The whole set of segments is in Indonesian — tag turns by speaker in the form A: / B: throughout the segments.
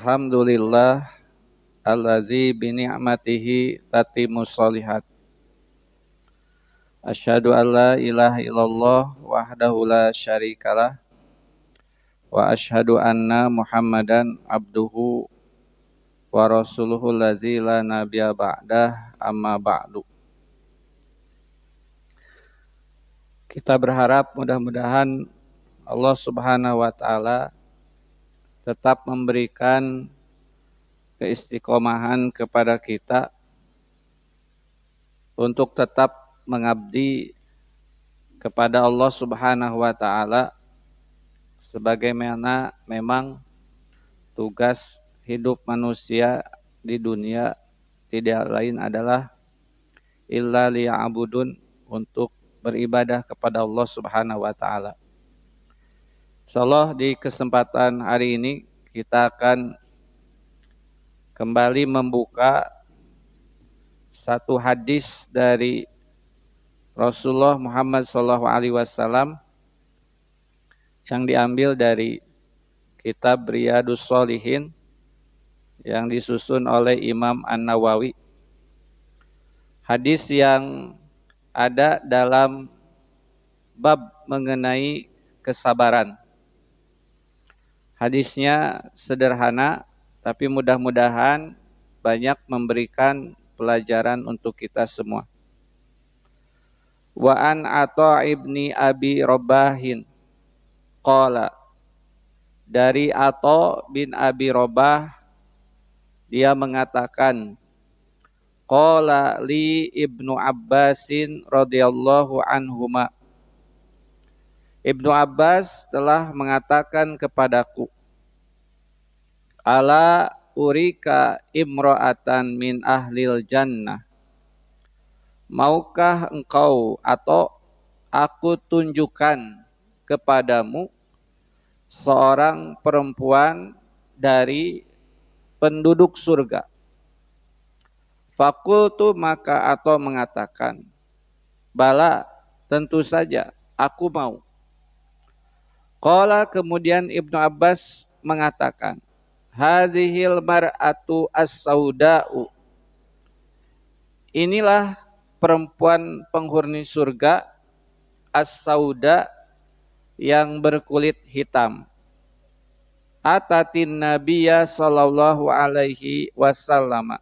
A: Alhamdulillah alladzi bi ni'matihi tatimmus shalihat. Asyhadu an la ilaha illallah wahdahu la syarikalah wa asyhadu anna Muhammadan abduhu wa rasuluhu alladzi la nabiyya ba'dah amma ba'du. Kita berharap mudah-mudahan Allah Subhanahu wa taala tetap memberikan keistiqomahan kepada kita untuk tetap mengabdi kepada Allah Subhanahu wa taala sebagaimana memang tugas hidup manusia di dunia tidak lain adalah illa liya'budun, untuk beribadah kepada Allah Subhanahu wa taala. Insyaallah di kesempatan hari ini kita akan kembali membuka satu hadis dari Rasulullah Muhammad SAW yang diambil dari kitab Riyadhus Shalihin yang disusun oleh Imam An-Nawawi. Hadis yang ada dalam bab mengenai kesabaran. Hadisnya sederhana, tapi mudah-mudahan banyak memberikan pelajaran untuk kita semua. Wa an Atha ibni Abi Robahin qala, dari Atha bin Abi Robah dia mengatakan, qala li Ibnu Abbasin radhiyallahu anhuma, Ibnu Abbas telah mengatakan kepadaku, ala urika imra'atan min ahlil jannah, maukah engkau atau aku tunjukkan kepadamu seorang perempuan dari penduduk surga? Fakultu, maka atau mengatakan, bala, tentu saja aku mau. Qala, kemudian Ibnu Abbas mengatakan, hadhil mar'atu as-sauda'u, inilah perempuan penghuni surga, as-sauda, yang berkulit hitam. Atatin nabiyya sallallahu alaihi wasallam,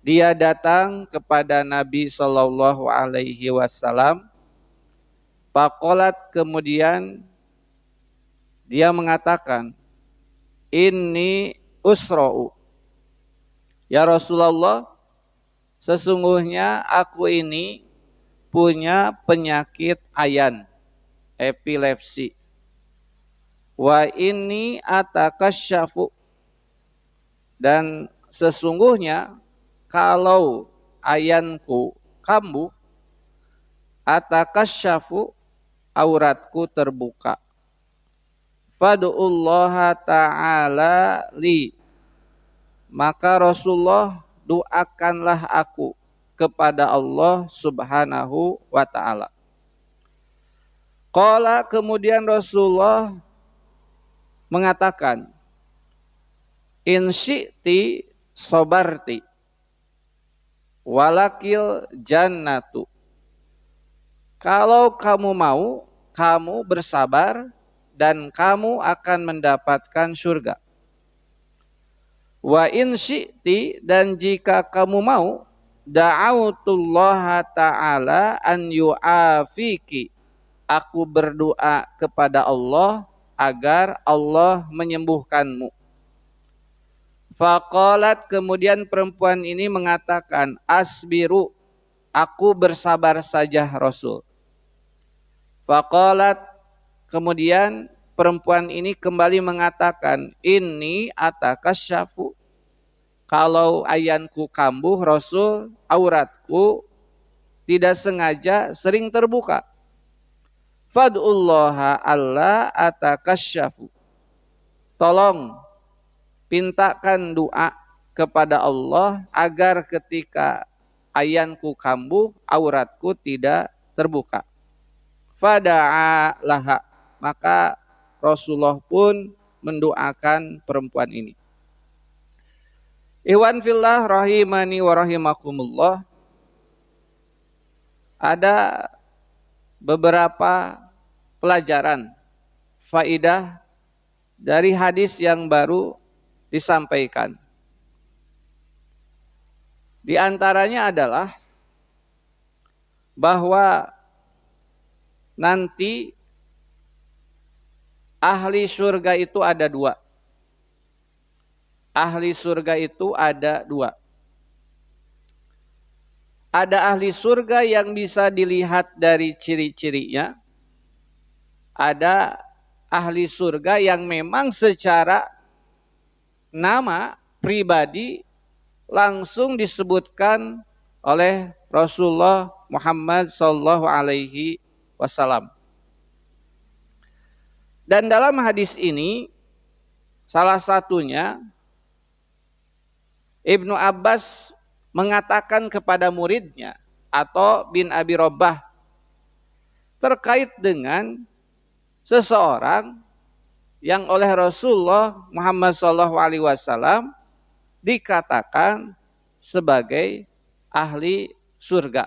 A: dia datang kepada Nabi sallallahu alaihi wasallam. Faqalat, kemudian dia mengatakan, inni usra'u, ya Rasulullah, sesungguhnya aku ini punya penyakit ayan, epilepsi. Wa inni atakasyafu, dan sesungguhnya kalau ayanku kambuh, atakasyafu, auratku terbuka. Fad'ullaha ta'ala li, maka Rasulullah, doakanlah aku kepada Allah Subhanahu wa ta'ala. Qala, kemudian Rasulullah mengatakan, in syi'ti sobarti walakil jannatu, kalau kamu mau, kamu bersabar dan kamu akan mendapatkan surga. Wa in syi'ti, dan jika kamu mau, da'autullaha ta'ala an yu'afiki, aku berdoa kepada Allah agar Allah menyembuhkanmu. Faqalat, kemudian perempuan ini mengatakan, asbiru, aku bersabar saja Rasul. Faqalat, kemudian perempuan ini kembali mengatakan, inni atakasyafu, kalau ayanku kambuh Rasul, auratku tidak sengaja sering terbuka. Fad'ullaha alla atakasyafu, tolong pintakan doa kepada Allah agar ketika ayanku kambuh, auratku tidak terbuka. Fada'a laha, maka Rasulullah pun mendoakan perempuan ini. Ikhwan fillah rahimani wa rahimakumullah, ada beberapa pelajaran faidah dari hadis yang baru disampaikan. Di antaranya adalah bahwa nanti ahli surga itu ada dua. Ahli surga itu ada dua. Ada ahli surga yang bisa dilihat dari ciri-cirinya. Ada ahli surga yang memang secara nama pribadi langsung disebutkan oleh Rasulullah Muhammad sallallahu alaihi wasallam. Dan dalam hadis ini salah satunya Ibnu Abbas mengatakan kepada muridnya atau bin Abi Robah terkait dengan seseorang yang oleh Rasulullah Muhammad SAW dikatakan sebagai ahli surga.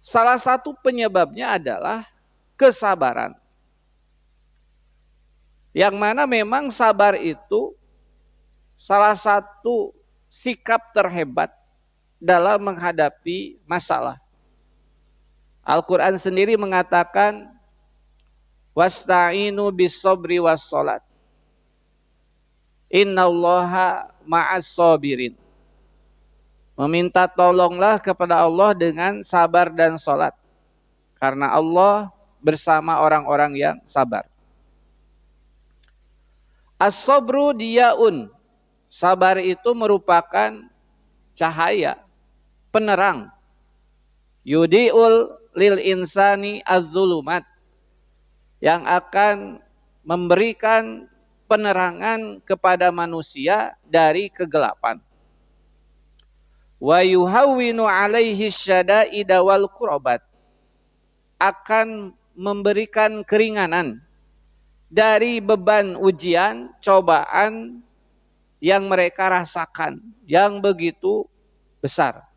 A: Salah satu penyebabnya adalah kesabaran. Yang mana memang sabar itu salah satu sikap terhebat dalam menghadapi masalah. Al-Quran sendiri mengatakan wasta'inu bis-sabri was-salat. Innallaha ma'as-sabirin. Meminta tolonglah kepada Allah dengan sabar dan salat. Karena Allah bersama orang-orang yang sabar. As-sabru diyaun. Sabar itu merupakan cahaya, penerang. Yudi'ul lil insani az-zulumat. Yang akan memberikan penerangan kepada manusia dari kegelapan. Wa yuhawwinu alaihi syada'ida wal qurabat. Akan memberikan keringanan dari beban ujian, cobaan yang mereka rasakan, yang begitu besar.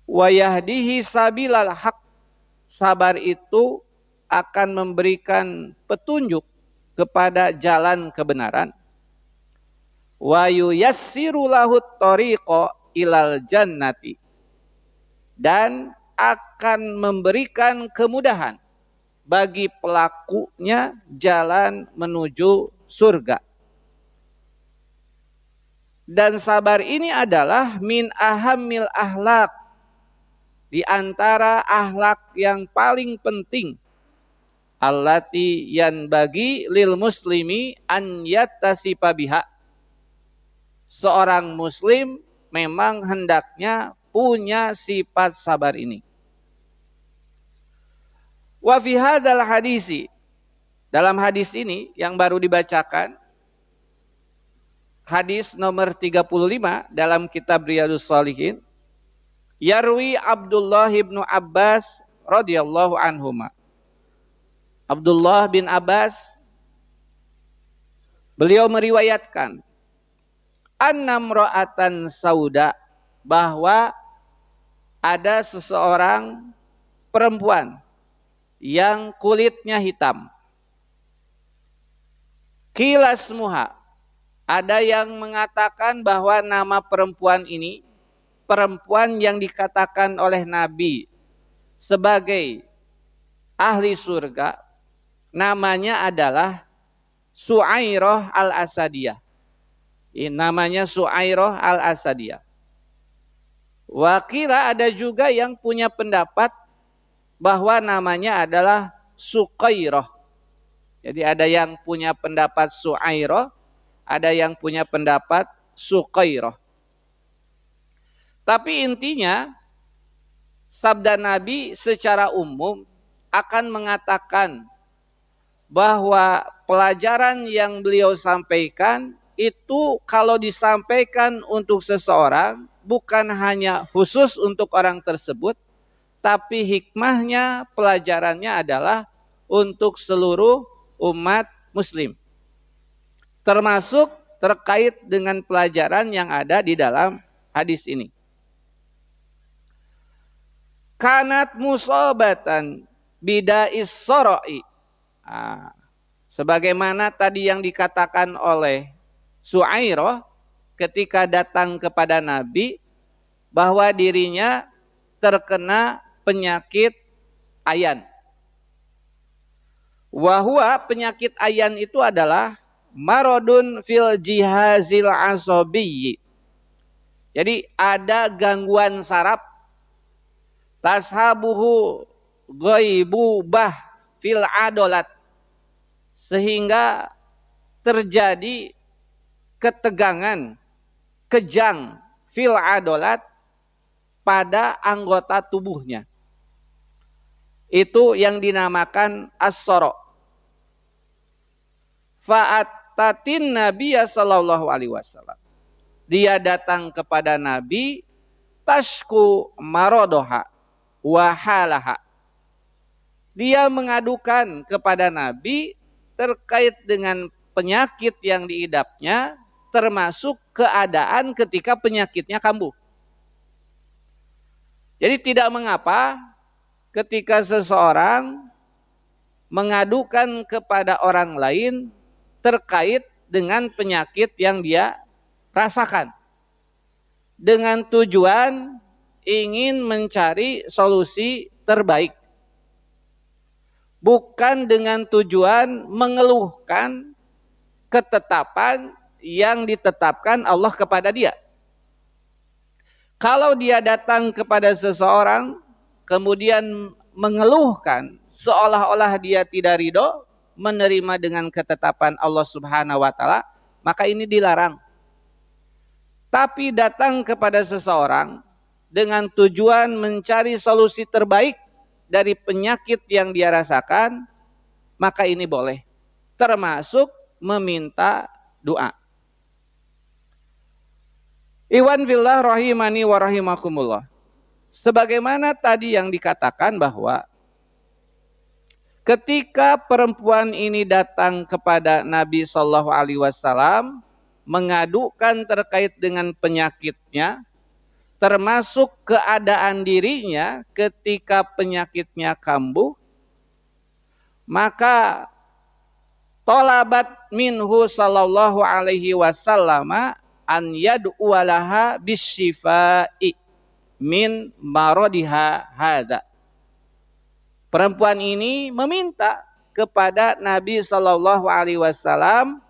A: Wa yahdihi sabilal haq. Sabar itu akan memberikan petunjuk kepada jalan kebenaran. Wa yuyassiru lahu thariqa ilal jannati. Dan akan memberikan kemudahan bagi pelakunya jalan menuju surga. Dan sabar ini adalah min ahammil ahlak, di antara ahlak yang paling penting, allati yanbagi lil muslimi an yattasifa biha. Seorang muslim memang hendaknya punya sifat sabar ini. Wa fi hadzal hadisi, dalam hadis ini yang baru dibacakan, hadis nomor 35 dalam kitab Riyadhus Shalihin, yarwi Abdullah bin Abbas radhiyallahu anhuma. Abdullah bin Abbas beliau meriwayatkan annamra'atan sauda, bahwa ada seseorang perempuan yang kulitnya hitam. Kilasmuha, ada yang mengatakan bahwa nama perempuan ini, perempuan yang dikatakan oleh Nabi sebagai ahli surga, namanya adalah Su'airah al-Asadiyah. Namanya Su'airah al-Asadiyah. Wakila ada juga yang punya pendapat bahwa namanya adalah Suqairah. Jadi ada yang punya pendapat Su'airah, ada yang punya pendapat Suqairah. Tapi intinya sabda Nabi secara umum akan mengatakan bahwa pelajaran yang beliau sampaikan itu kalau disampaikan untuk seseorang bukan hanya khusus untuk orang tersebut, tapi hikmahnya, pelajarannya adalah untuk seluruh umat muslim. termasuk terkait dengan pelajaran yang ada di dalam hadis ini. Kanat musabatan bida'is soro'i. Sebagaimana tadi yang dikatakan oleh Su'airah ketika datang kepada Nabi bahwa dirinya terkena penyakit ayan. Wahwa penyakit ayan itu adalah marodun fil jihazil asobiyyi. Jadi ada gangguan saraf tashabuhu ghaibubah fil adolat, sehingga terjadi ketegangan, kejang fil adolat pada anggota tubuhnya. Itu yang dinamakan as-soro. Fa'atatin Nabiya sallallahu alaihi wasallam. Dia datang kepada Nabi tashku marodoha wahalaha. Dia mengadukan kepada Nabi terkait dengan penyakit yang diidapnya, termasuk keadaan ketika penyakitnya kambuh. Jadi tidak mengapa ketika seseorang mengadukan kepada orang lain terkait dengan penyakit yang dia rasakan, dengan tujuan ingin mencari solusi terbaik, bukan dengan tujuan mengeluhkan ketetapan yang ditetapkan Allah kepada dia. Kalau dia datang kepada seseorang kemudian mengeluhkan seolah-olah dia tidak ridho menerima dengan ketetapan Allah Subhanahu wa taala, maka ini dilarang. Tapi datang kepada seseorang dengan tujuan mencari solusi terbaik dari penyakit yang dia rasakan, maka ini boleh, termasuk meminta doa. Iwan fillah rahimani wa rahimakumullah. Sebagaimana tadi yang dikatakan bahwa ketika perempuan ini datang kepada Nabi Shallallahu Alaihi Wasallam mengadukan terkait dengan penyakitnya, termasuk keadaan dirinya ketika penyakitnya kambuh, maka tolabat minhu Shallallahu Alaihi Wasallam an yad'u laha bisyifai min maradiha hadza. Perempuan ini meminta kepada Nabi Shallallahu Alaihi Wasallam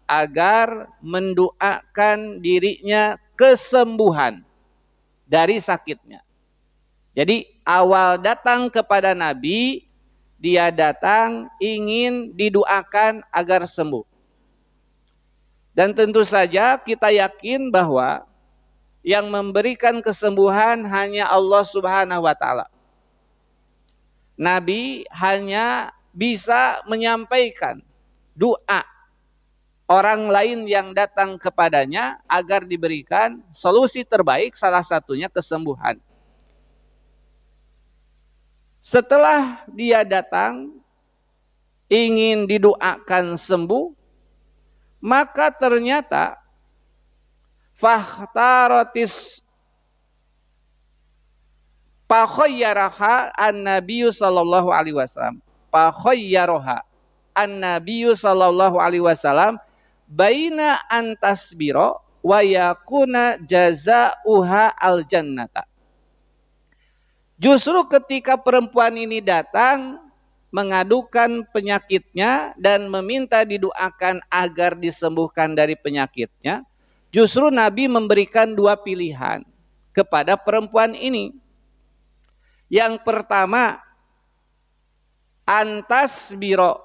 A: agar mendoakan dirinya kesembuhan dari sakitnya. Jadi awal datang kepada Nabi, dia datang ingin didoakan agar sembuh. Dan tentu saja kita yakin bahwa yang memberikan kesembuhan hanya Allah Subhanahu wa taala. Nabi hanya bisa menyampaikan doa orang lain yang datang kepadanya agar diberikan solusi terbaik, salah satunya kesembuhan. Setelah dia datang ingin didoakan sembuh, maka ternyata fahtaratis fakhayyaraha an-nabiyyu sallallahu alaihi wasallam. Fakhayyaraha an-nabiyyu sallallahu alaihi wasallam baina antasbiro wa yakuna jazauha al-jannata. Justru ketika perempuan ini datang mengadukan penyakitnya dan meminta didoakan agar disembuhkan dari penyakitnya, justru Nabi memberikan dua pilihan kepada perempuan ini. Yang pertama, antas biro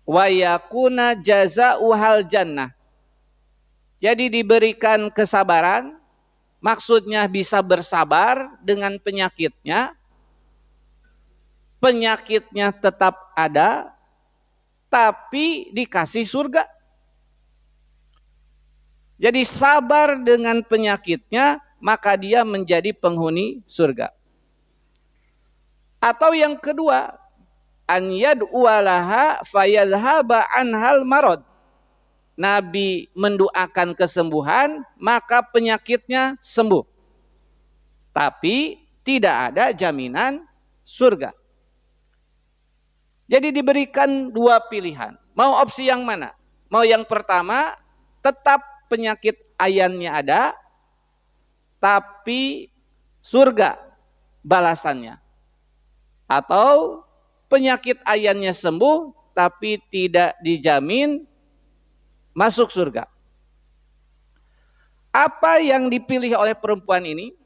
A: wa yakuna jazauhal jannah. Jadi diberikan kesabaran, maksudnya bisa bersabar dengan penyakitnya. Penyakitnya tetap ada, tapi dikasih surga. Jadi sabar dengan penyakitnya, maka dia menjadi penghuni surga. Atau yang kedua, an yad'u laha fayadhhaba anhal marad. Nabi mendoakan kesembuhan, maka penyakitnya sembuh. Tapi tidak ada jaminan surga. Jadi diberikan dua pilihan. Mau opsi yang mana? Mau yang pertama, tetap penyakit ayannya ada, tapi surga balasannya. Atau penyakit ayannya sembuh, tapi tidak dijamin masuk surga. Apa yang dipilih oleh perempuan ini?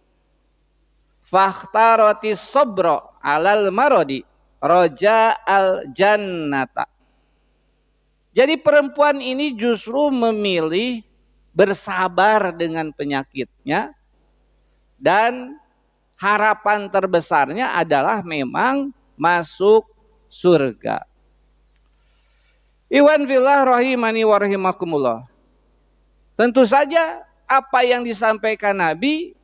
A: Fakhtarati sabra alal marodi roja al jannata. Jadi perempuan ini justru memilih bersabar dengan penyakitnya, dan harapan terbesarnya adalah memang masuk surga. Iwan fillah rahimani wa rahimakumullah. Tentu saja apa yang disampaikan Nabi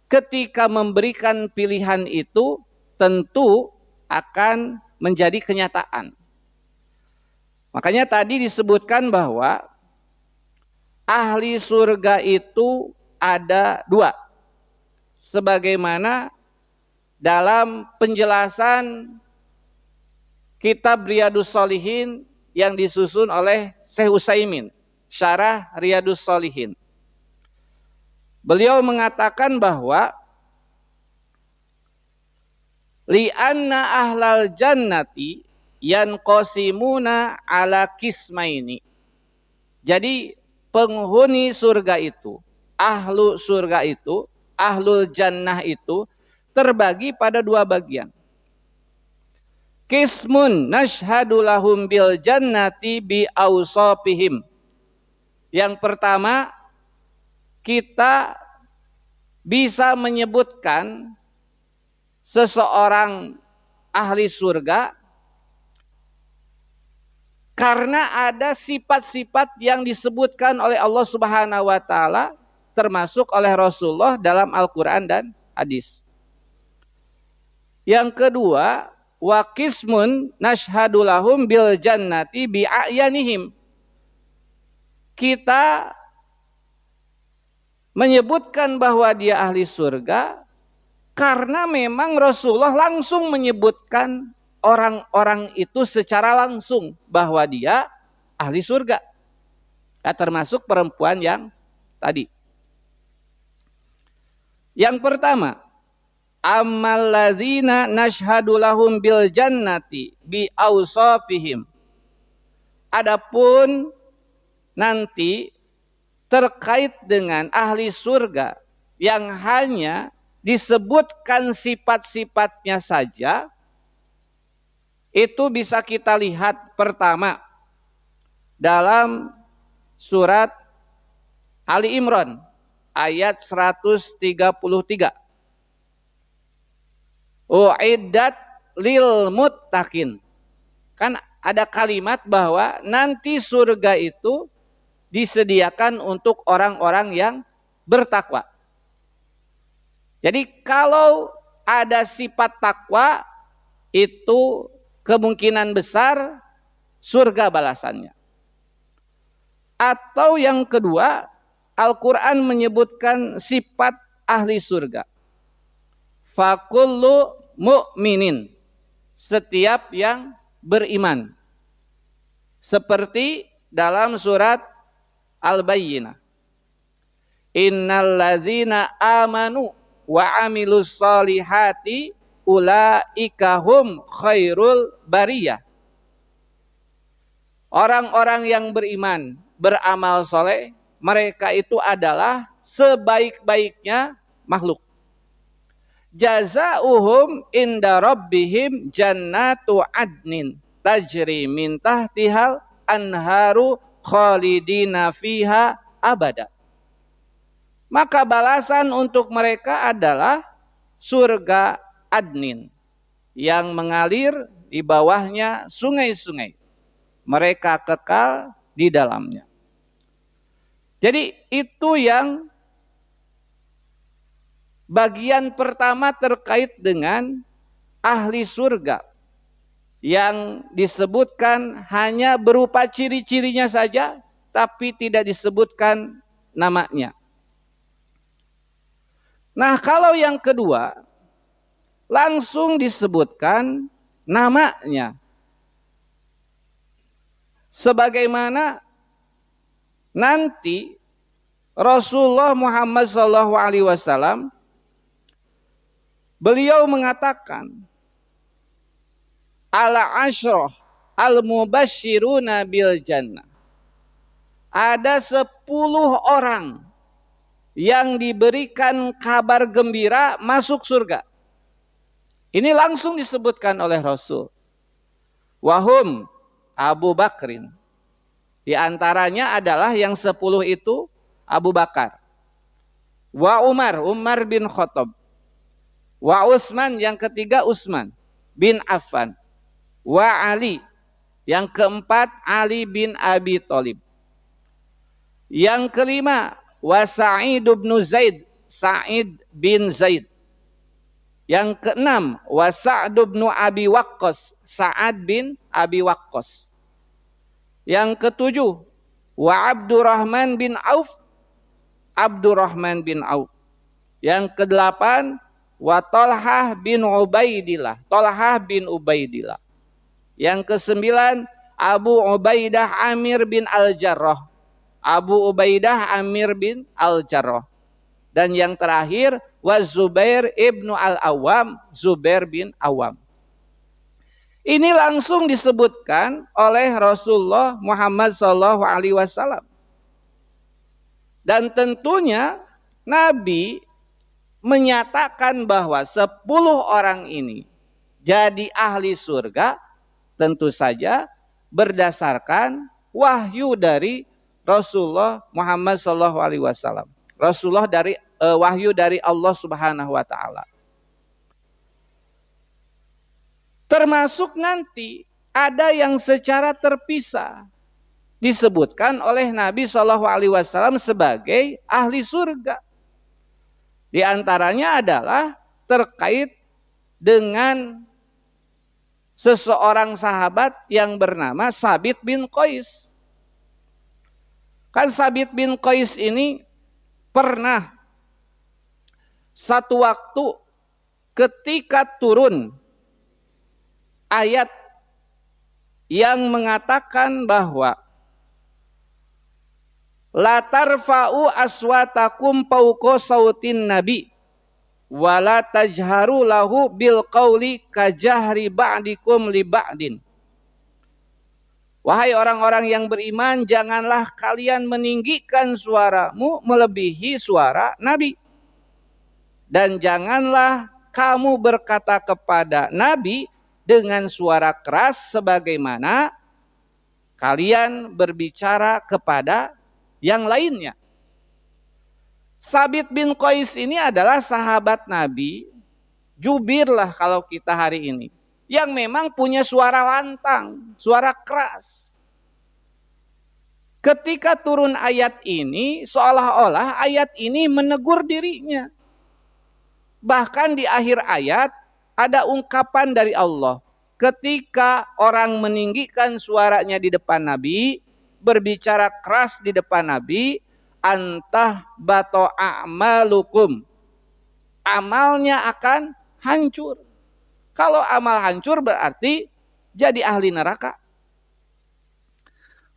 A: ketika memberikan pilihan itu tentu akan menjadi kenyataan. Makanya tadi disebutkan bahwa ahli surga itu ada dua. Sebagaimana dalam penjelasan kitab Riyadus Shalihin yang disusun oleh Syekh Utsaimin, Syarah Riyadus Shalihin. Beliau mengatakan bahwa li'anna ahlal jannati yanqasimuna ala kismaini. Jadi penghuni surga itu, ahlu surga itu, ahlul jannah itu terbagi pada dua bagian. Kismun nashhadu lahum bil jannati bi awsafihim. Yang pertama, kita bisa menyebutkan seseorang ahli surga karena ada sifat-sifat yang disebutkan oleh Allah Subhanahu wa taala, termasuk oleh Rasulullah dalam Al-Qur'an dan hadis. Yang kedua, wa qismun nashhadu lahum bil jannati bi a'yanihim. Kita menyebutkan bahwa dia ahli surga karena memang Rasulullah langsung menyebutkan orang-orang itu secara langsung bahwa dia ahli surga. Ya, termasuk perempuan yang tadi. Yang pertama, ammal ladzina nashhadu lahum bil jannati bi awsafihim. Adapun nanti terkait dengan ahli surga yang hanya disebutkan sifat-sifatnya saja, itu bisa kita lihat pertama dalam surat Ali Imran ayat 133. Uiddat lil muttaqin. Kan ada kalimat bahwa nanti surga itu disediakan untuk orang-orang yang bertakwa. Jadi kalau ada sifat takwa, itu kemungkinan besar surga balasannya. Atau yang kedua, Al-Quran menyebutkan sifat ahli surga. Fakullu mu'minin, setiap yang beriman. Seperti dalam surat Al-Bayyinah. Innal ladzina amanu wa amilus solihati ulaika hum khairul bariyah. Orang-orang yang beriman, beramal soleh, mereka itu adalah sebaik-baiknya makhluk. Jazauhum inda rabbihim jannatu adnin tajri min tahtihal anharu khalidina fiha abada. Maka balasan untuk mereka adalah surga adnin yang mengalir di bawahnya sungai-sungai. Mereka kekal di dalamnya. Jadi itu yang bagian pertama terkait dengan ahli surga yang disebutkan hanya berupa ciri-cirinya saja, tapi tidak disebutkan namanya. Nah, kalau yang kedua langsung disebutkan namanya. Sebagaimana nanti Rasulullah Muhammad SAW beliau mengatakan ala asyrah al-mubasyiruna bil jannah. Ada 10 orang yang diberikan kabar gembira masuk surga. Ini langsung disebutkan oleh Rasul. Wahum Abu Bakrin. Di antaranya adalah yang 10 itu Abu Bakar. Wa Umar bin Khattab. Wa Utsman, yang ketiga Utsman bin Affan. Wa Ali, yang keempat Ali bin Abi Thalib. Yang kelima wa Sa'id bin Zaid. Yang keenam wa Sa'd bin Abi Waqqas, Sa'ad bin Abi Waqqas. Yang ketujuh wa Abdurrahman bin Auf, Abdurrahman bin Auf. Yang kedelapan wa Talhah bin Ubaidillah, Talhah bin Ubaidillah. Yang kesembilan Abu Ubaidah Amir bin Al-Jarrah, Abu Ubaidah Amir bin Al-Jarrah. Dan yang terakhir wa Zubair ibnu Al-Awwam, Zubair bin Awam. Ini langsung disebutkan oleh Rasulullah Muhammad SAW. Dan tentunya Nabi menyatakan bahwa 10 orang ini jadi ahli surga tentu saja berdasarkan wahyu dari Rasulullah Muhammad SAW. Rasulullah dari wahyu dari Allah Subhanahu wa taala. Termasuk nanti ada yang secara terpisah disebutkan oleh Nabi SAW sebagai ahli surga. Di antaranya adalah terkait dengan seseorang sahabat yang bernama Sabit bin Qais. Kan Sabit bin Qais ini pernah satu waktu ketika turun ayat yang mengatakan bahwa la tarfa'u aswatakum fawqa sautin nabi wa la tajharu lahu bil qauli kajahri ba'dikum li ba'din. Wahai orang-orang yang beriman, janganlah kalian meninggikan suaramu melebihi suara Nabi. Dan janganlah kamu berkata kepada Nabi dengan suara keras sebagaimana kalian berbicara kepada yang lainnya. Sabit bin Qais ini adalah sahabat Nabi, jubir lah kalau kita hari ini, yang memang punya suara lantang, suara keras. Ketika turun ayat ini, seolah-olah ayat ini menegur dirinya. Bahkan di akhir ayat ada ungkapan dari Allah. Ketika orang meninggikan suaranya di depan Nabi, berbicara keras di depan Nabi, antah bato a'malukum. Amalnya akan hancur. Kalau amal hancur berarti jadi ahli neraka.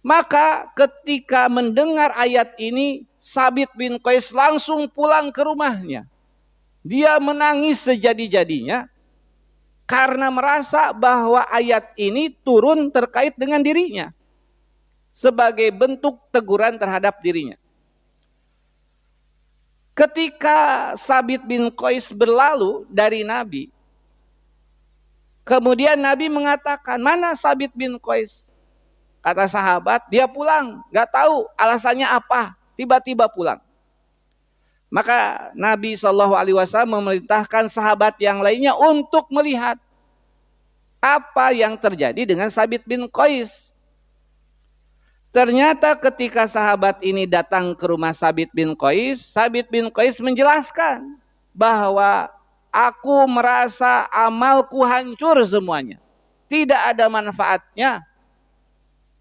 A: Maka ketika mendengar ayat ini, Sabit bin Qais langsung pulang ke rumahnya. Dia menangis sejadi-jadinya karena merasa bahwa ayat ini turun terkait dengan dirinya sebagai bentuk teguran terhadap dirinya. Ketika Sabit bin Qais berlalu dari Nabi, kemudian Nabi mengatakan, mana Sabit bin Qais? Kata sahabat, dia pulang, gak tahu alasannya apa, tiba-tiba pulang. Maka Nabi SAW memerintahkan sahabat yang lainnya untuk melihat apa yang terjadi dengan Sabit bin Qais. Ternyata ketika sahabat ini datang ke rumah Sabit bin Qais menjelaskan bahwa aku merasa amalku hancur semuanya. Tidak ada manfaatnya.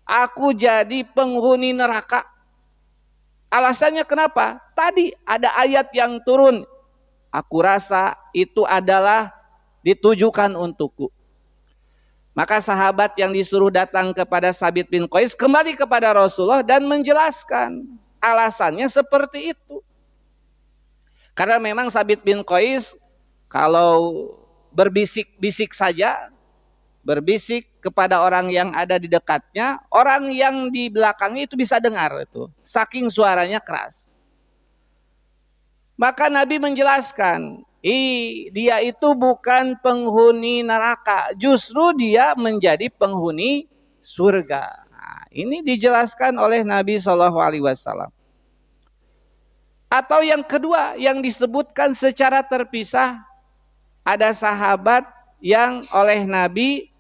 A: aku jadi penghuni neraka. Alasannya kenapa? Tadi ada ayat yang turun. Aku rasa itu adalah ditujukan untukku. Maka sahabat yang disuruh datang kepada Sabit bin Qais kembali kepada Rasulullah dan menjelaskan alasannya seperti itu. Karena memang Sabit bin Qais kalau berbisik-bisik saja, berbisik kepada orang yang ada di dekatnya, orang yang di belakangnya itu bisa dengar itu, saking suaranya keras. Maka Nabi menjelaskan, dia itu bukan penghuni neraka, justru dia menjadi penghuni surga. Nah, ini dijelaskan oleh Nabi SAW. Atau yang kedua yang disebutkan secara terpisah, ada sahabat yang oleh Nabi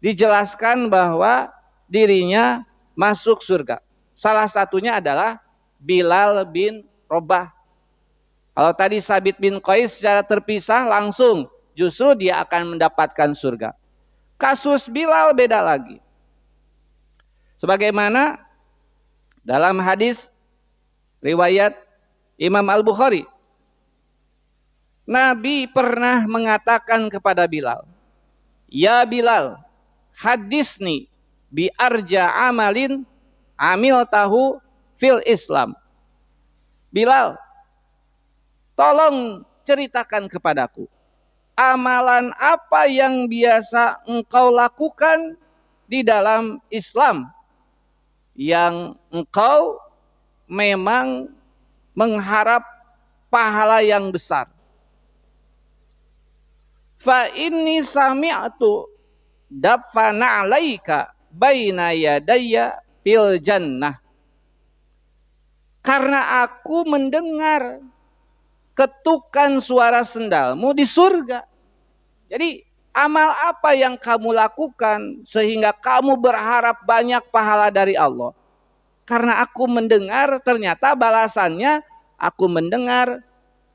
A: dijelaskan bahwa dirinya masuk surga. Salah satunya adalah Bilal bin Rabah. Kalau tadi Sabit bin Qais secara terpisah langsung, justru dia akan mendapatkan surga. Kasus Bilal beda lagi. Sebagaimana dalam hadis riwayat Imam Al-Bukhari, Nabi pernah mengatakan kepada Bilal, "Ya Bilal, hadisni bi arja amalin amil tahu fil Islam." Bilal, tolong ceritakan kepadaku, amalan apa yang biasa engkau lakukan di dalam Islam yang engkau memang mengharap pahala yang besar. Fa inni sami'tu dafana alaika baina yadayya fil jannah. Karena aku mendengar ketukan suara sendalmu di surga. Jadi amal apa yang kamu lakukan sehingga kamu berharap banyak pahala dari Allah? Karena aku mendengar, ternyata balasannya aku mendengar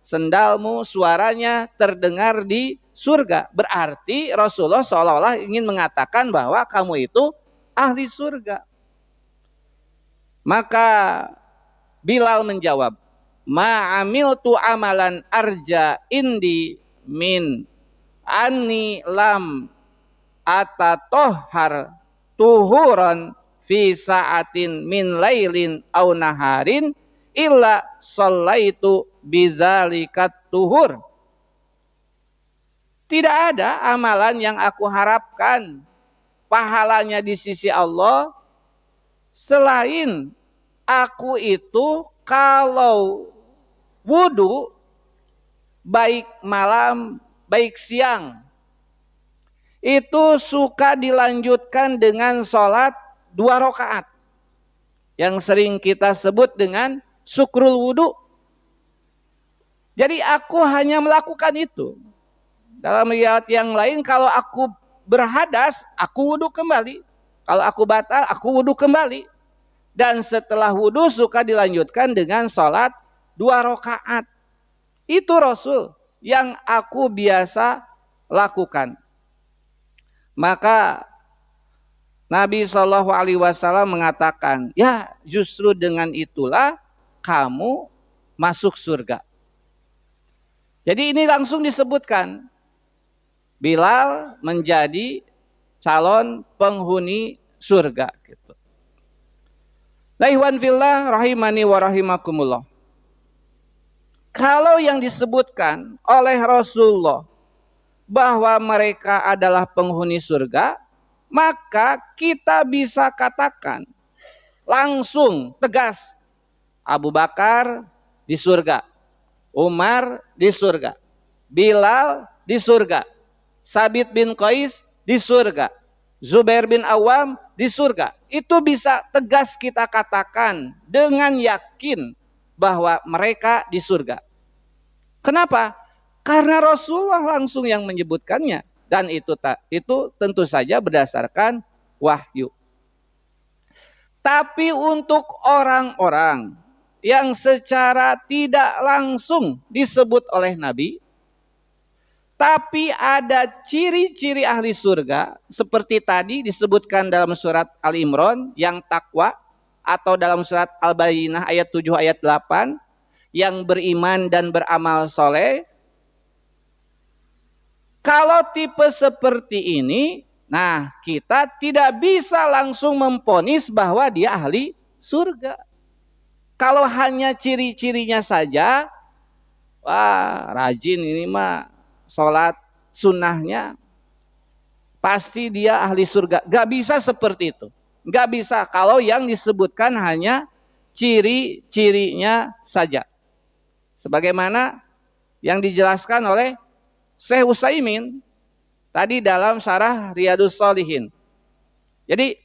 A: sendalmu suaranya terdengar di surga. Berarti Rasulullah seolah-olah ingin mengatakan bahwa kamu itu ahli surga. Maka Bilal menjawab, "Ma amiltu amalan arja indi min anni lam atatohhar tuhuran fi sa'atin min lailin au naharin illa shallaitu bidzalikat tuhur." Tidak ada amalan yang aku harapkan pahalanya di sisi Allah selain aku itu kalau wudu baik malam baik siang itu suka dilanjutkan dengan sholat 2 rakaat yang sering kita sebut dengan syukrul wudu. Jadi aku hanya melakukan itu. Dalam riwayat yang lain, kalau aku berhadas aku wudu kembali, kalau aku batal aku wudu kembali. Dan setelah wudu suka dilanjutkan dengan sholat 2 rakaat. Itu Rasul yang aku biasa lakukan. Maka Nabi SAW mengatakan, ya justru dengan itulah kamu masuk surga. Jadi ini langsung disebutkan, Bilal menjadi calon penghuni surga. Gitu. Ikhwan fillah rahimani wa rahimakumullah. Kalau yang disebutkan oleh Rasulullah bahwa mereka adalah penghuni surga, maka kita bisa katakan langsung tegas, Abu Bakar di surga, Umar di surga, Bilal di surga, Sabit bin Qais di surga, Zubair bin Awam di surga. Itu bisa tegas kita katakan dengan yakin bahwa mereka di surga. Kenapa? Karena Rasulullah langsung yang menyebutkannya, dan itu tentu saja berdasarkan wahyu. Tapi untuk orang-orang yang secara tidak langsung disebut oleh Nabi, Tapi ada ciri-ciri ahli surga seperti tadi disebutkan dalam surat Al-Imran yang takwa, atau dalam surat Al-Bayyinah ayat 7 ayat 8 yang beriman dan beramal soleh. Kalau tipe seperti ini, nah kita tidak bisa langsung memponis bahwa dia ahli surga. Kalau hanya ciri-cirinya saja, wah rajin ini mah, sholat sunnahnya, pasti dia ahli surga. Gak bisa seperti itu. Gak bisa kalau yang disebutkan hanya ciri-cirinya saja. Sebagaimana yang dijelaskan oleh Syekh Utsaimin tadi dalam syarah Riyadhus Shalihin. Jadi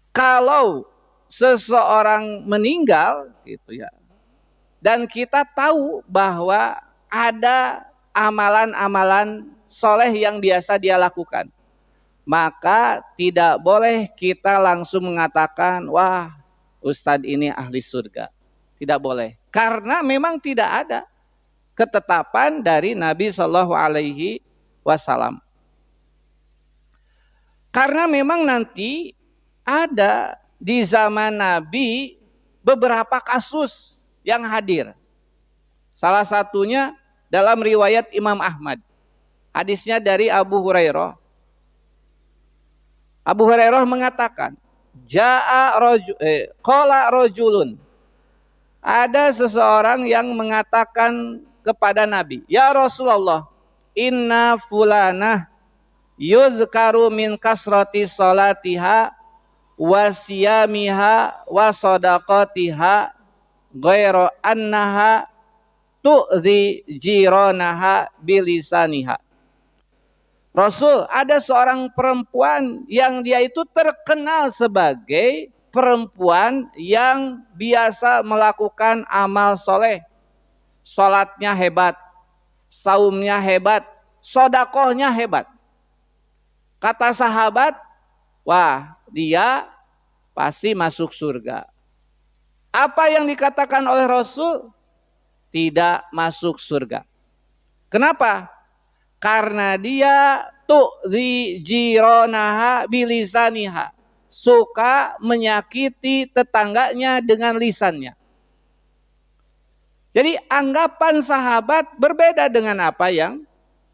A: kalau seseorang meninggal gitu ya, dan kita tahu bahwa ada amalan-amalan soleh yang biasa dia lakukan, maka tidak boleh kita langsung mengatakan, wah Ustadz ini ahli surga. Tidak boleh, karena memang tidak ada ketetapan dari Nabi Shallallahu Alaihi Wasallam. Karena memang nanti ada di zaman Nabi beberapa kasus yang hadir. Salah satunya dalam riwayat Imam Ahmad. Hadisnya dari Abu Hurairah. Abu Hurairah mengatakan, qala rajulun. Ada seseorang yang mengatakan kepada Nabi, ya Rasulullah, inna fulanah yuzkaru min kasrati salatiha wa siyamiha wa sadaqatiha ghairu annaha tu'zi jiranaha bilisaniha. Rasul, ada seorang perempuan yang dia itu terkenal sebagai perempuan yang biasa melakukan amal soleh. Sholatnya hebat, saumnya hebat, sodakohnya hebat. Kata sahabat, wah dia pasti masuk surga. Apa yang dikatakan oleh Rasul? Tidak masuk surga. Kenapa? Karena dia tu'zi jiranaha bilisaniha, suka menyakiti tetangganya dengan lisannya. Jadi anggapan sahabat berbeda dengan apa yang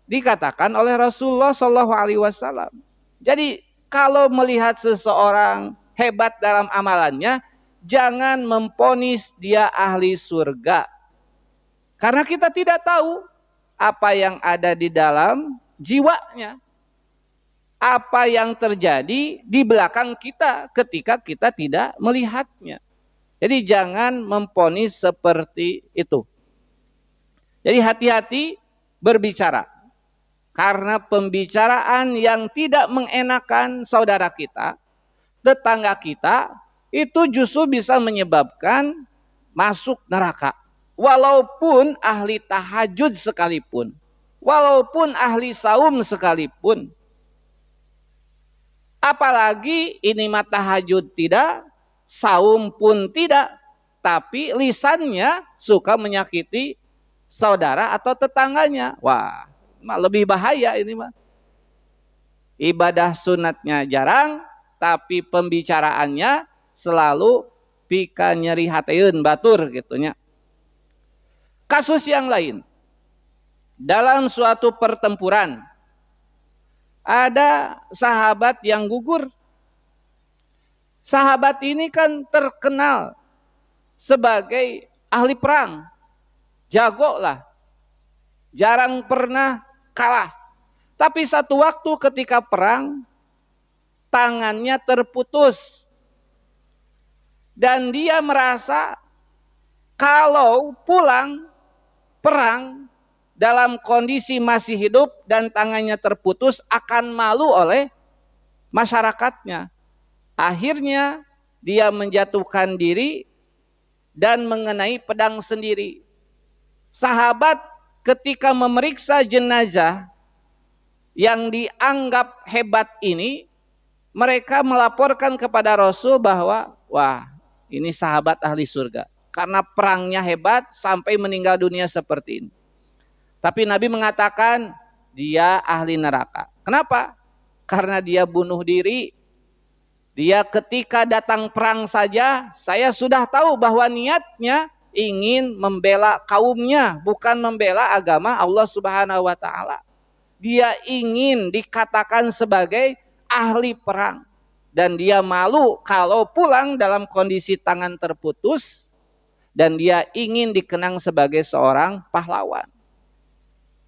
A: dikatakan oleh Rasulullah Shallallahu Alaihi Wasallam. Jadi kalau melihat seseorang hebat dalam amalannya, jangan memponis dia ahli surga. Karena kita tidak tahu apa yang ada di dalam jiwanya. Apa yang terjadi di belakang kita ketika kita tidak melihatnya. Jadi jangan memponis seperti itu. Jadi hati-hati berbicara. Karena pembicaraan yang tidak mengenakan saudara kita, tetangga kita, itu justru bisa menyebabkan masuk neraka. Walaupun ahli tahajud sekalipun, walaupun ahli saum sekalipun. Apalagi ini mah tahajud tidak, saum pun tidak, tapi lisannya suka menyakiti saudara atau tetangganya. Wah, lebih bahaya ini mah. Ibadah sunatnya jarang, tapi pembicaraannya selalu pika nyeri hateun batur gitunya. Kasus yang lain, dalam suatu pertempuran ada sahabat yang gugur. Sahabat ini kan terkenal sebagai ahli perang, jago lah, jarang pernah kalah. Tapi satu waktu ketika perang, tangannya terputus. Dan dia merasa kalau pulang perang dalam kondisi masih hidup dan tangannya terputus akan malu oleh masyarakatnya. Akhirnya dia menjatuhkan diri dan mengenai pedang sendiri. Sahabat ketika memeriksa jenazah yang dianggap hebat ini, mereka melaporkan kepada Rasul bahwa wah ini sahabat ahli surga. Karena perangnya hebat sampai meninggal dunia seperti ini. Tapi Nabi mengatakan dia ahli neraka. Kenapa? Karena dia bunuh diri. Dia ketika datang perang saja, saya sudah tahu bahwa niatnya ingin membela kaumnya, bukan membela agama Allah Subhanahu wa taala. Dia ingin dikatakan sebagai ahli perang. Dan dia malu kalau pulang dalam kondisi tangan terputus. Dan dia ingin dikenang sebagai seorang pahlawan.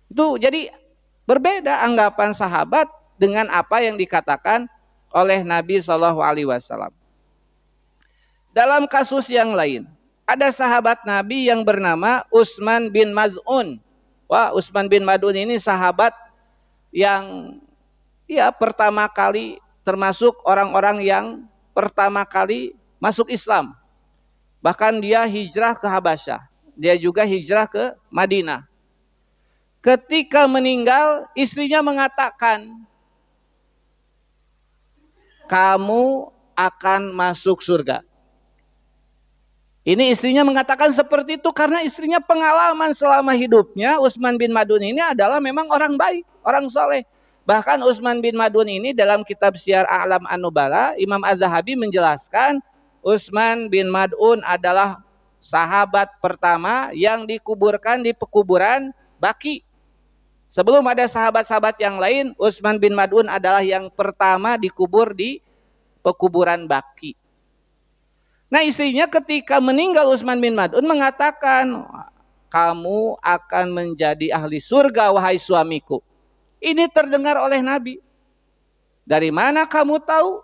A: Itu jadi berbeda anggapan sahabat dengan apa yang dikatakan oleh Nabi Shallallahu Alaihi Wasallam. Dalam kasus yang lain, ada sahabat Nabi yang bernama Utsman bin Maz'un. Wah, Utsman bin Maz'un ini sahabat yang pertama kali termasuk orang-orang yang pertama kali masuk Islam. Bahkan dia hijrah ke Habasyah. Dia juga hijrah ke Madinah. Ketika meninggal, istrinya mengatakan, kamu akan masuk surga. Ini istrinya mengatakan seperti itu karena istrinya pengalaman selama hidupnya. Utsman bin Maz'un ini adalah memang orang baik, orang soleh. Bahkan Utsman bin Maz'un ini dalam kitab Syiar A'lam An-Nubala, Imam Az-Zahabi menjelaskan Utsman bin Maz'un adalah sahabat pertama yang dikuburkan di pekuburan Baqi. Sebelum ada sahabat-sahabat yang lain, Utsman bin Maz'un adalah yang pertama dikubur di pekuburan Baqi. Nah, istrinya ketika meninggal Utsman bin Maz'un mengatakan, kamu akan menjadi ahli surga wahai suamiku. Ini terdengar oleh Nabi. Dari mana kamu tahu?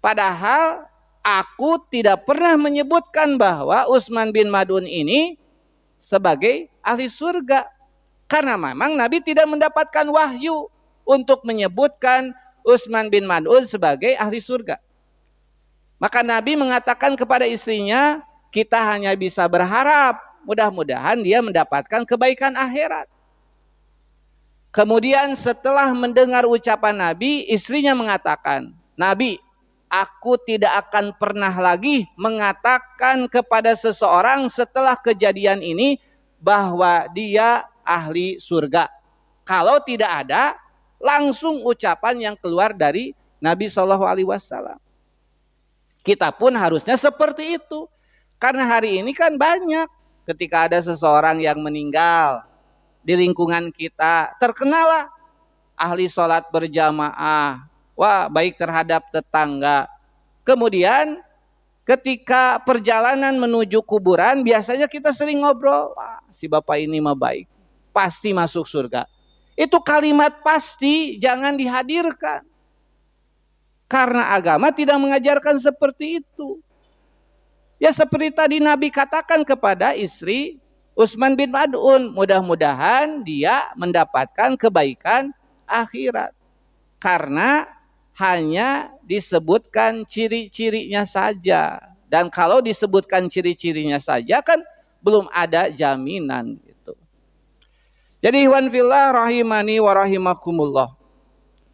A: Padahal aku tidak pernah menyebutkan bahwa Utsman bin Maz'un ini sebagai ahli surga. Karena memang Nabi tidak mendapatkan wahyu untuk menyebutkan Utsman bin Maz'un sebagai ahli surga. Maka Nabi mengatakan kepada istrinya, kita hanya bisa berharap mudah-mudahan dia mendapatkan kebaikan akhirat. Kemudian setelah mendengar ucapan Nabi, istrinya mengatakan, Nabi, aku tidak akan pernah lagi mengatakan kepada seseorang setelah kejadian ini bahwa dia ahli surga. Kalau tidak ada langsung ucapan yang keluar dari Nabi Shallallahu Alaihi Wasallam. Kita pun harusnya seperti itu. Karena hari ini kan banyak ketika ada seseorang yang meninggal di lingkungan kita, terkenalah ahli sholat berjamaah, wah baik terhadap tetangga. Kemudian ketika perjalanan menuju kuburan, biasanya kita sering ngobrol, wah si bapak ini mah baik, pasti masuk surga. Itu kalimat pasti jangan dihadirkan. Karena agama tidak mengajarkan seperti itu. Ya seperti tadi Nabi katakan kepada istri Utsman bin Maz'un, mudah-mudahan dia mendapatkan kebaikan akhirat. Karena hanya disebutkan ciri-cirinya saja. Dan kalau disebutkan ciri-cirinya saja kan belum ada jaminan gitu. Jadi ikhwan fillah rahimani wa rahimakumullah.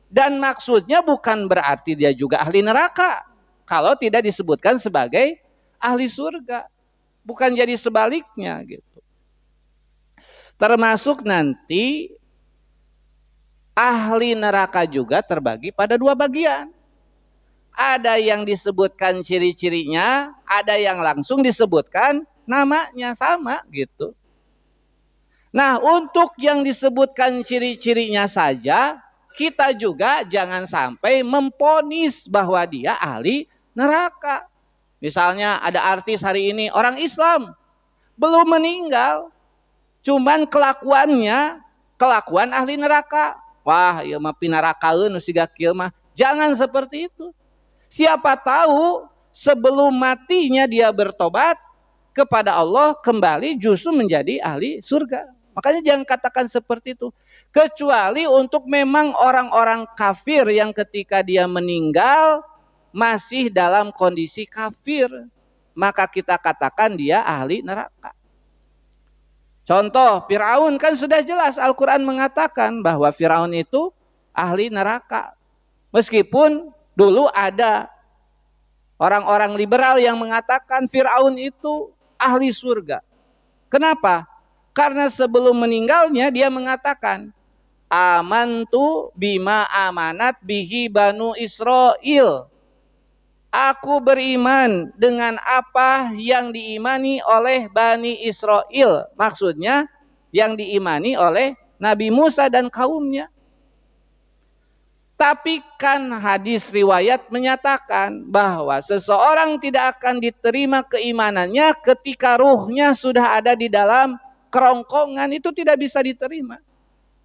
A: Dan maksudnya bukan berarti dia juga ahli neraka. Kalau tidak disebutkan sebagai ahli surga. Bukan jadi sebaliknya gitu. Termasuk nanti ahli neraka juga terbagi pada dua bagian. Ada yang disebutkan ciri-cirinya, ada yang langsung disebutkan namanya sama gitu. Nah, untuk yang disebutkan ciri-cirinya saja, kita juga jangan sampai memponis bahwa dia ahli neraka. Misalnya ada artis hari ini orang Islam, belum meninggal, cuman kelakuannya kelakuan ahli neraka. Wah, ieu mah pinarakaeun nu siga kieu mah. Jangan seperti itu. Siapa tahu sebelum matinya dia bertobat kepada Allah kembali justru menjadi ahli surga. Makanya jangan katakan seperti itu. Kecuali untuk memang orang-orang kafir yang ketika dia meninggal masih dalam kondisi kafir, maka kita katakan dia ahli neraka. Contoh, Firaun kan sudah jelas Al-Quran mengatakan bahwa Firaun itu ahli neraka. Meskipun dulu ada orang-orang liberal yang mengatakan Firaun itu ahli surga. Kenapa? Karena sebelum meninggalnya dia mengatakan, amantu bima amanat bihi banu Israel. Aku beriman dengan apa yang diimani oleh Bani Israel. Maksudnya yang diimani oleh Nabi Musa dan kaumnya. Tapi kan hadis riwayat menyatakan bahwa seseorang tidak akan diterima keimanannya ketika ruhnya sudah ada di dalam kerongkongan, itu tidak bisa diterima.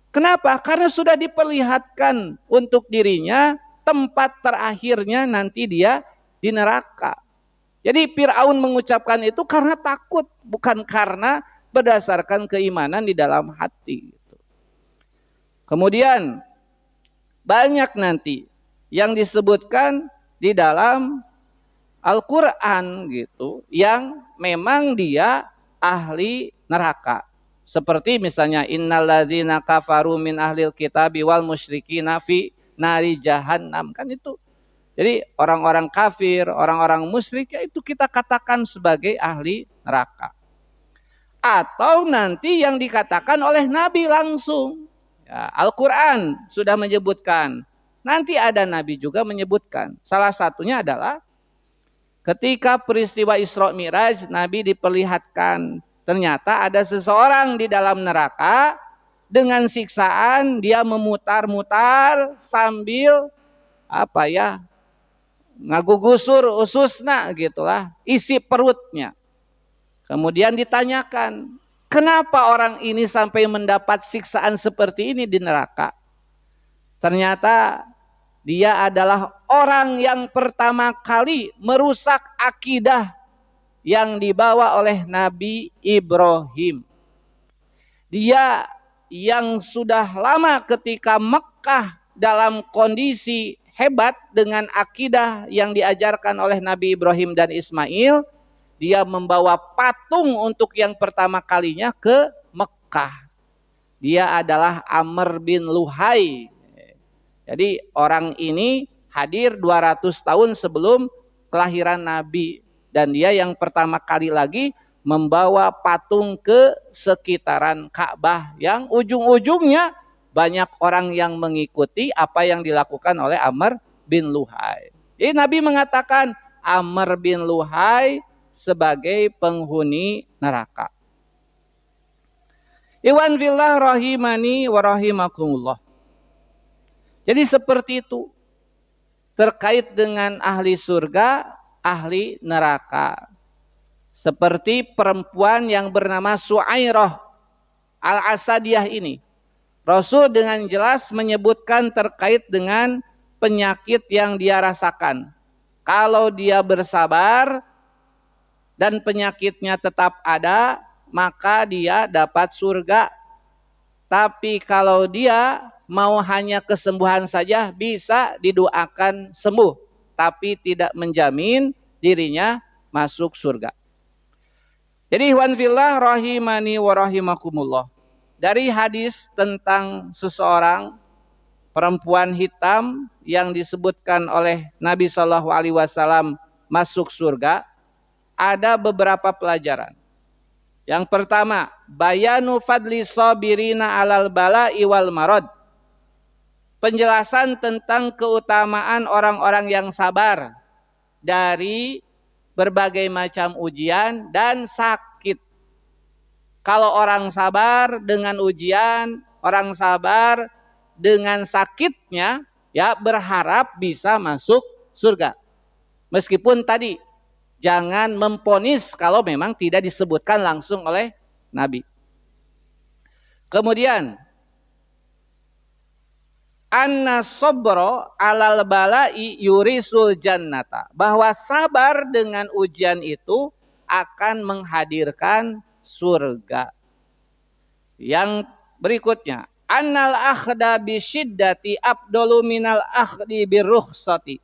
A: Kenapa? Karena sudah diperlihatkan untuk dirinya tempat terakhirnya nanti dia di neraka. Jadi Fir'aun mengucapkan itu karena takut, bukan karena berdasarkan keimanan di dalam hati. Kemudian banyak nanti yang disebutkan di dalam Al-Quran gitu, yang memang dia ahli neraka. Seperti misalnya innalladzina kafaru min ahlil kitabi wal musyrikina fi nari jahannam, kan itu. Jadi orang-orang kafir, orang-orang musyrik, ya itu kita katakan sebagai ahli neraka. Atau nanti yang dikatakan oleh Nabi langsung. Ya, Al-Quran sudah menyebutkan. Nanti ada Nabi juga menyebutkan. Salah satunya adalah ketika peristiwa Isra Mi'raj, Nabi diperlihatkan. Ternyata ada seseorang di dalam neraka dengan siksaan, dia memutar-mutar sambil ngagugusur ususna gitulah, isi perutnya. Kemudian ditanyakan, kenapa orang ini sampai mendapat siksaan seperti ini di neraka? Ternyata dia adalah orang yang pertama kali merusak akidah yang dibawa oleh Nabi Ibrahim. Dia yang sudah lama ketika Mekah dalam kondisi hebat dengan akidah yang diajarkan oleh Nabi Ibrahim dan Ismail, dia membawa patung untuk yang pertama kalinya ke Mekah. Dia adalah Amr bin Luhai. Jadi orang ini hadir 200 tahun sebelum kelahiran Nabi. Dan dia yang pertama kali lagi membawa patung ke sekitaran Ka'bah, yang ujung-ujungnya banyak orang yang mengikuti apa yang dilakukan oleh Amr bin Luhai. Jadi Nabi mengatakan Amr bin Luhai sebagai penghuni neraka. Iwan fillah rahimani wa rahimakumullah. Jadi seperti itu terkait dengan ahli surga, ahli neraka. Seperti perempuan yang bernama Su'airah al-Asadiyah ini. Rasul dengan jelas menyebutkan terkait dengan penyakit yang dia rasakan. Kalau dia bersabar dan penyakitnya tetap ada, maka dia dapat surga. Tapi kalau dia mau hanya kesembuhan saja, bisa didoakan sembuh, tapi tidak menjamin dirinya masuk surga. Jadi ikhwan fillah rahimani wa rahimakumullah. Dari hadis tentang seseorang perempuan hitam yang disebutkan oleh Nabi SAW masuk surga, ada beberapa pelajaran. Yang pertama, bayanu fadli sabirina alal bala'i wal marad. Penjelasan tentang keutamaan orang-orang yang sabar dari berbagai macam ujian dan sakit. Kalau orang sabar dengan ujian, orang sabar dengan sakitnya, ya berharap bisa masuk surga. Meskipun tadi jangan memponis kalau memang tidak disebutkan langsung oleh Nabi. Kemudian anna sabra alal bala'i yurisul jannata, bahwa sabar dengan ujian itu akan menghadirkan surga. Yang berikutnya, annal akhda bisyiddati afdalu minal akhdi birrukhsati,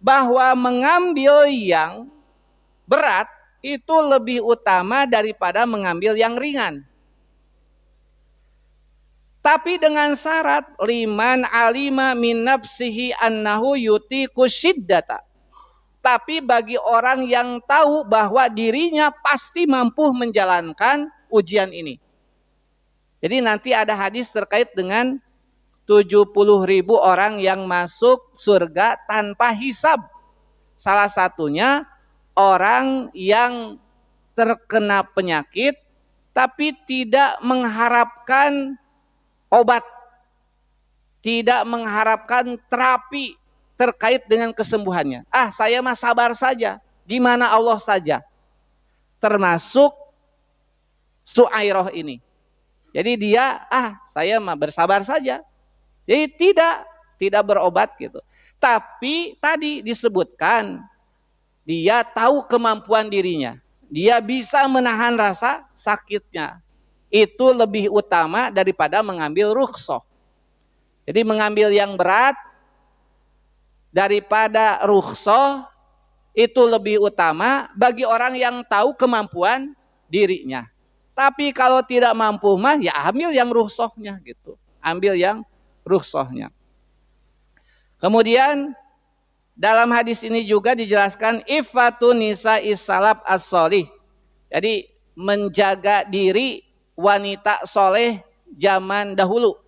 A: bahwa mengambil yang berat itu lebih utama daripada mengambil yang ringan. Tapi dengan syarat liman alima min nafsihi annahu yutiqu syiddata. Tapi bagi orang yang tahu bahwa dirinya pasti mampu menjalankan ujian ini. Jadi nanti ada hadis terkait dengan 70.000 orang yang masuk surga tanpa hisab. Salah satunya orang yang terkena penyakit tapi tidak mengharapkan obat, tidak mengharapkan terapi terkait dengan kesembuhannya. Saya mah sabar saja, gimana Allah saja. Termasuk Su'airah ini. Jadi dia, saya mah bersabar saja. Jadi tidak berobat gitu. Tapi tadi disebutkan dia tahu kemampuan dirinya. Dia bisa menahan rasa sakitnya. Itu lebih utama daripada mengambil rukhsah. Jadi mengambil yang berat daripada rukhsah itu lebih utama bagi orang yang tahu kemampuan dirinya. Tapi kalau tidak mampu mah ya ambil yang rukhsahnya gitu. Ambil yang rukhsahnya. Kemudian dalam hadis ini juga dijelaskan iffatun nisa'is salaf as-solih. Jadi menjaga diri wanita soleh zaman dahulu.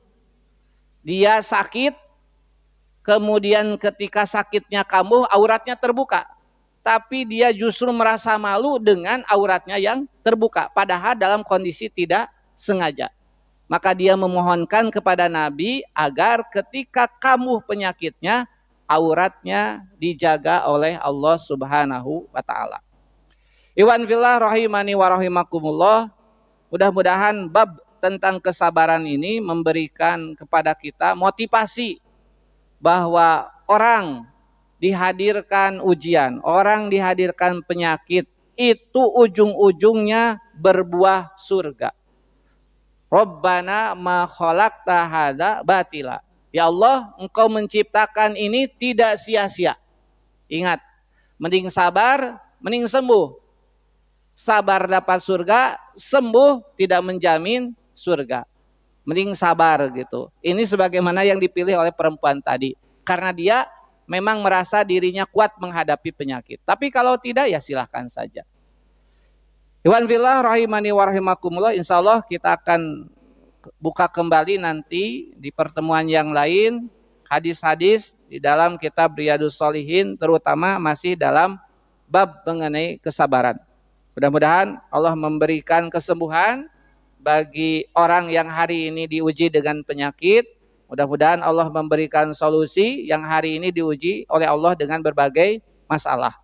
A: Dia sakit, kemudian ketika sakitnya kambuh auratnya terbuka. Tapi dia justru merasa malu dengan auratnya yang terbuka. Padahal dalam kondisi tidak sengaja. Maka dia memohonkan kepada Nabi agar ketika kambuh penyakitnya, auratnya dijaga oleh Allah Subhanahu wa ta'ala. Iwan fillah rahimani wa rahimakumullah. Mudah-mudahan bab tentang kesabaran ini memberikan kepada kita motivasi bahwa orang dihadirkan ujian, orang dihadirkan penyakit, itu ujung-ujungnya berbuah surga. Rabbana ma khalaqta hadza batila. Ya Allah, Engkau menciptakan ini tidak sia-sia. Ingat, mending sabar, mending sembuh. Sabar dapat surga, sembuh tidak menjamin surga. Mending sabar gitu. Ini sebagaimana yang dipilih oleh perempuan tadi. Karena dia memang merasa dirinya kuat menghadapi penyakit. Tapi kalau tidak ya silahkan saja. Iwan fillah rahimani wa rahimakumullah, insyaallah kita akan buka kembali nanti di pertemuan yang lain hadis-hadis di dalam kitab Riyadhus Shalihin, terutama masih dalam bab mengenai kesabaran. Mudah-mudahan Allah memberikan kesembuhan bagi orang yang hari ini diuji dengan penyakit. Mudah-mudahan Allah memberikan solusi yang hari ini diuji oleh Allah dengan berbagai masalah.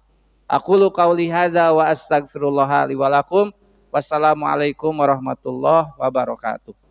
A: Aqulu qauli hadza wa astaghfirullah li wa lakum. Wassalamualaikum warahmatullahi wabarakatuh.